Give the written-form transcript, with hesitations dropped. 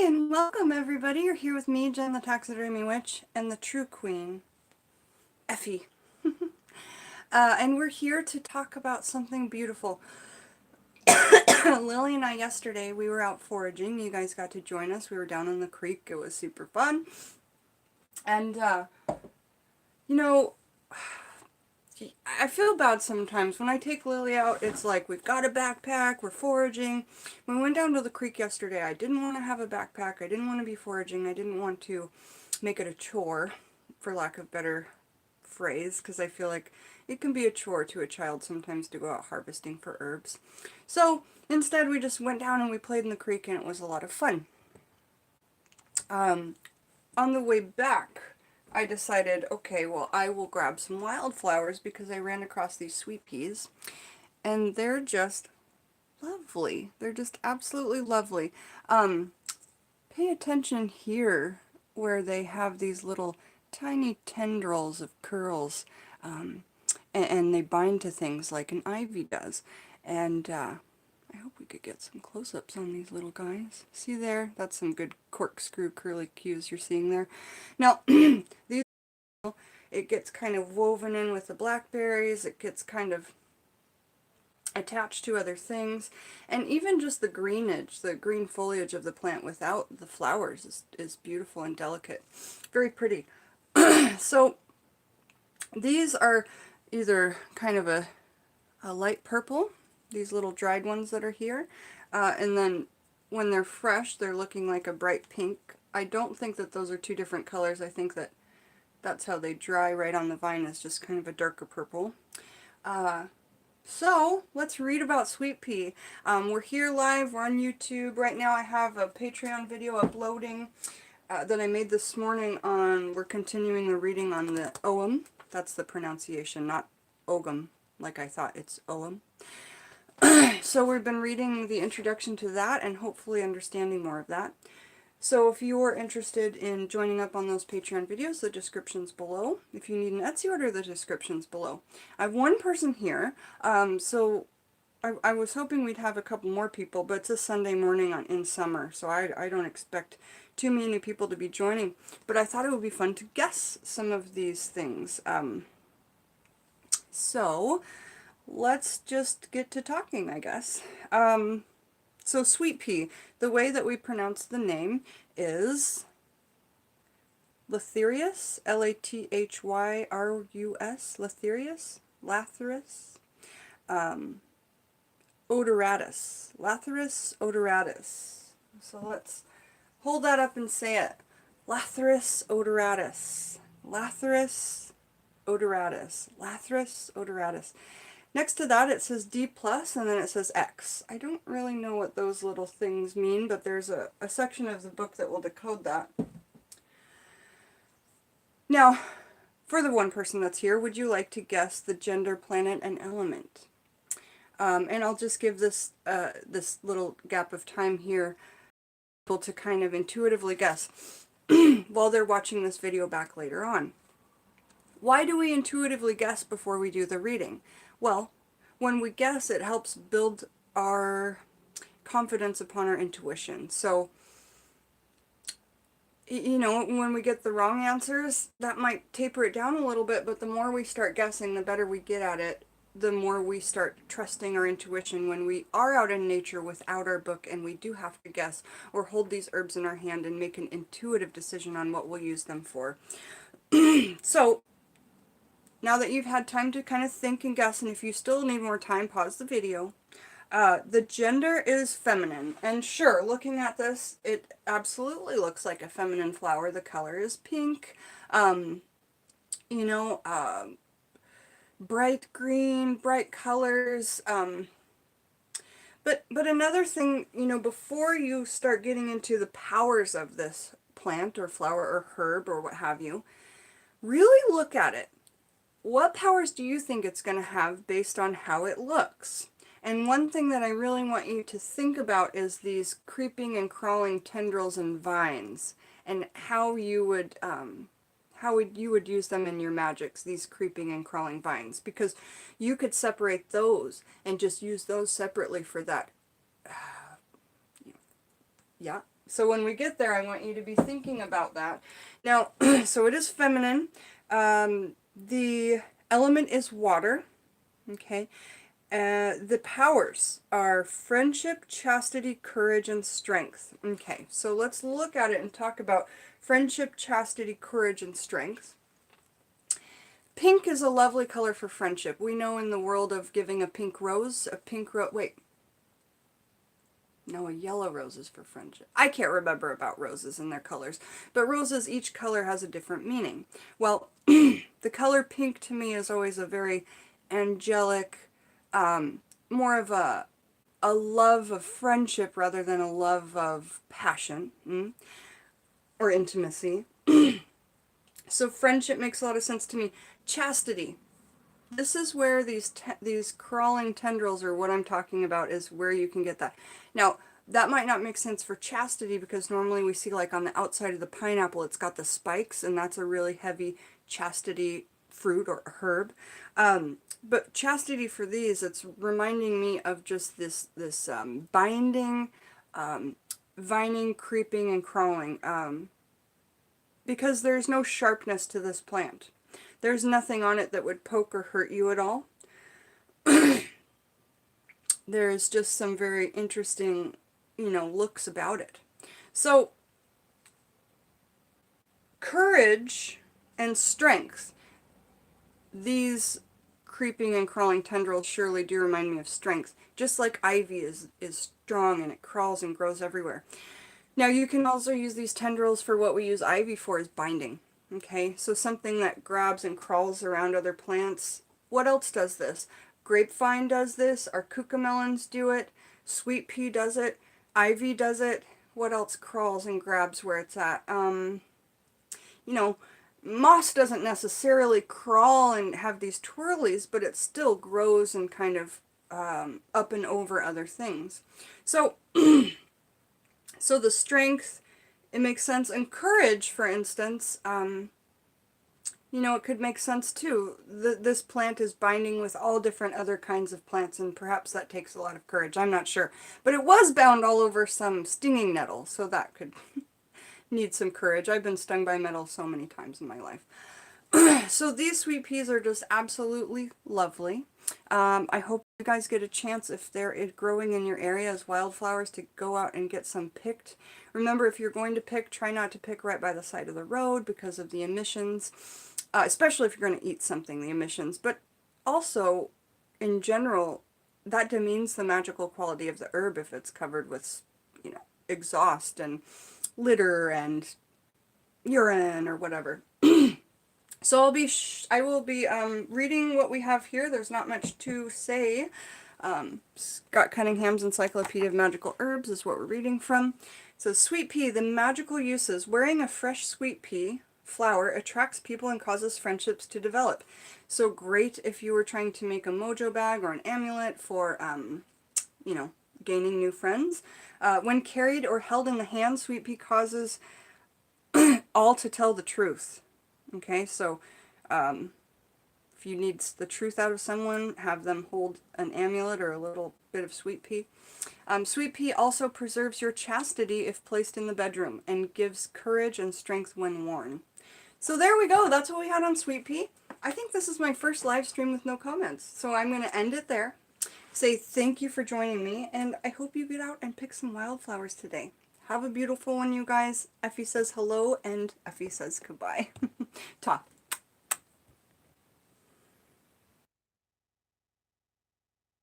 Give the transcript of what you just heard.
Hi, and welcome everybody. You're here with me, Jen the Taxidermy Witch, and the true queen, Effie. And we're here to talk about something beautiful. Lily and I yesterday, we were out foraging. You guys got to join us. We were down in the creek. It was super fun. And, you know, I feel bad sometimes. When I take Lily out, it's like, we've got a backpack, we're foraging. When we went down to the creek yesterday, I didn't want to have a backpack. I didn't want to be foraging. I didn't want to make it a chore, for lack of better phrase, because I feel like it can be a chore to a child sometimes to go out harvesting for herbs. So instead, we just went down and we played in the creek, and it was a lot of fun. On the way back, I decided, okay, well, I will grab some wildflowers because I ran across these sweet peas, and they're just lovely. They're just absolutely lovely. Pay attention here where they have these little tiny tendrils of curls, and they bind to things like an ivy does. And I hope we could get some close-ups on these little guys. See there? That's some good corkscrew curly cues you're seeing there. Now, these, it gets kind of woven in with the blackberries. It gets kind of attached to other things, and even just the greenage, the green foliage of the plant without the flowers is beautiful and delicate. Very pretty. So these are either kind of a light purple, these little dried ones that are here, and then when they're fresh they're looking like a bright pink. I don't think that those are two different colors. I think that that's how they dry right on the vine, is just kind of a darker purple. So, let's read about sweet pea. We're here live, we're on YouTube. Right now I have a Patreon video uploading that I made this morning on, we're continuing the reading on the Ogham. That's the pronunciation, not Ogham, like I thought. It's Ogham. So we've been reading the introduction to that and hopefully understanding more of that. So if you're interested in joining up on those Patreon videos, the description's below. If you need an Etsy order, the description's below. I have one person here, so I was hoping we'd have a couple more people, but it's a Sunday morning in summer, so I don't expect too many people to be joining. But I thought it would be fun to guess some of these things. So let's just get to talking, I guess. So sweet pea, the way that we pronounce the name is Lathyrus, L-A-T-H-Y-R-U-S, Lathyrus, Lathyrus, odoratus, Lathyrus odoratus. So let's hold that up and say it. Lathyrus odoratus, Lathyrus odoratus, Lathyrus odoratus. Next to that it says D+, and then it says X. I don't really know what those little things mean, but there's a section of the book that will decode that. Now, for the one person that's here, would you like to guess the gender, planet, and element? And I'll just give this this little gap of time here for people to kind of intuitively guess while they're watching this video back later on. Why do we intuitively guess before we do the reading? Well, when we guess, it helps build our confidence upon our intuition. So, you know, when we get the wrong answers, that might taper it down a little bit, but the more we start guessing, the better we get at it, the more we start trusting our intuition when we are out in nature without our book and we do have to guess or hold these herbs in our hand and make an intuitive decision on what we'll use them for. So, now that you've had time to kind of think and guess, and if you still need more time, pause the video. The gender is feminine, and sure, looking at this, it absolutely looks like a feminine flower. The color is pink, you know, bright green, bright colors. But another thing, you know, before you start getting into the powers of this plant or flower or herb or what have you, really look at it. What powers do you think it's going to have based on how it looks? And one thing that I really want you to think about is these creeping and crawling tendrils and vines, and how you would use them in your magics, these creeping and crawling vines, because you could separate those and just use those separately for that. Yeah, So when we get there, I want you to be thinking about that. Now, so it is feminine. The element is water. Okay. The powers are friendship, chastity, courage, and strength. Okay, so let's look at it and talk about friendship, chastity, courage, and strength. Pink is a lovely color for friendship. We know in the world of giving a pink rose, wait, no, a yellow rose is for friendship. I can't remember about roses and their colors, but roses, each color has a different meaning. Well, the color pink to me is always a very angelic, more of a love of friendship rather than a love of passion or intimacy. So friendship makes a lot of sense to me. Chastity. This is where these crawling tendrils, or what I'm talking about, is where you can get that. Now, that might not make sense for chastity because normally we see like on the outside of the pineapple it's got the spikes, and that's a really heavy chastity fruit or herb. But chastity for these, it's reminding me of just this binding, vining, creeping, and crawling, because there's no sharpness to this plant. There's nothing on it that would poke or hurt you at all. There's just some very interesting, looks about it. So, courage and strength. These creeping and crawling tendrils surely do remind me of strength. Just like ivy is strong and it crawls and grows everywhere. Now you can also use these tendrils for what we use ivy for, is binding. Okay, so something that grabs and crawls around other plants. What else does this? Grapevine does this. Our cucamelons do it. Sweet pea does it. Ivy does it. What else crawls and grabs where it's at? Moss doesn't necessarily crawl and have these twirlies, but it still grows and kind of up and over other things. So, so the strength, it makes sense. And courage, for instance, it could make sense too. This plant is binding with all different other kinds of plants, and perhaps that takes a lot of courage. I'm not sure. But it was bound all over some stinging nettle, so that could need some courage. I've been stung by nettle so many times in my life. So these sweet peas are just absolutely lovely. I hope you guys get a chance, if they're growing in your area as wildflowers, to go out and get some picked. Remember, if you're going to pick, try not to pick right by the side of the road because of the emissions, especially if you're going to eat something, the emissions. But also, in general, that demeans the magical quality of the herb if it's covered with, exhaust and litter and urine or whatever. So I will be reading what we have here. There's not much to say. Scott Cunningham's Encyclopedia of Magical Herbs is what we're reading from. It says, sweet pea, the magical uses. Wearing a fresh sweet pea flower attracts people and causes friendships to develop. So great if you were trying to make a mojo bag or an amulet for, gaining new friends. When carried or held in the hand, sweet pea causes all to tell the truth. Okay, so if you need the truth out of someone, have them hold an amulet or a little bit of sweet pea. Sweet pea also preserves your chastity if placed in the bedroom and gives courage and strength when worn. So there we go. That's what we had on sweet pea. I think this is my first live stream with no comments, so I'm going to end it there. Say thank you for joining me, and I hope you get out and pick some wildflowers today. Have a beautiful one, you guys. Effie says hello, and Effie says goodbye. Ta.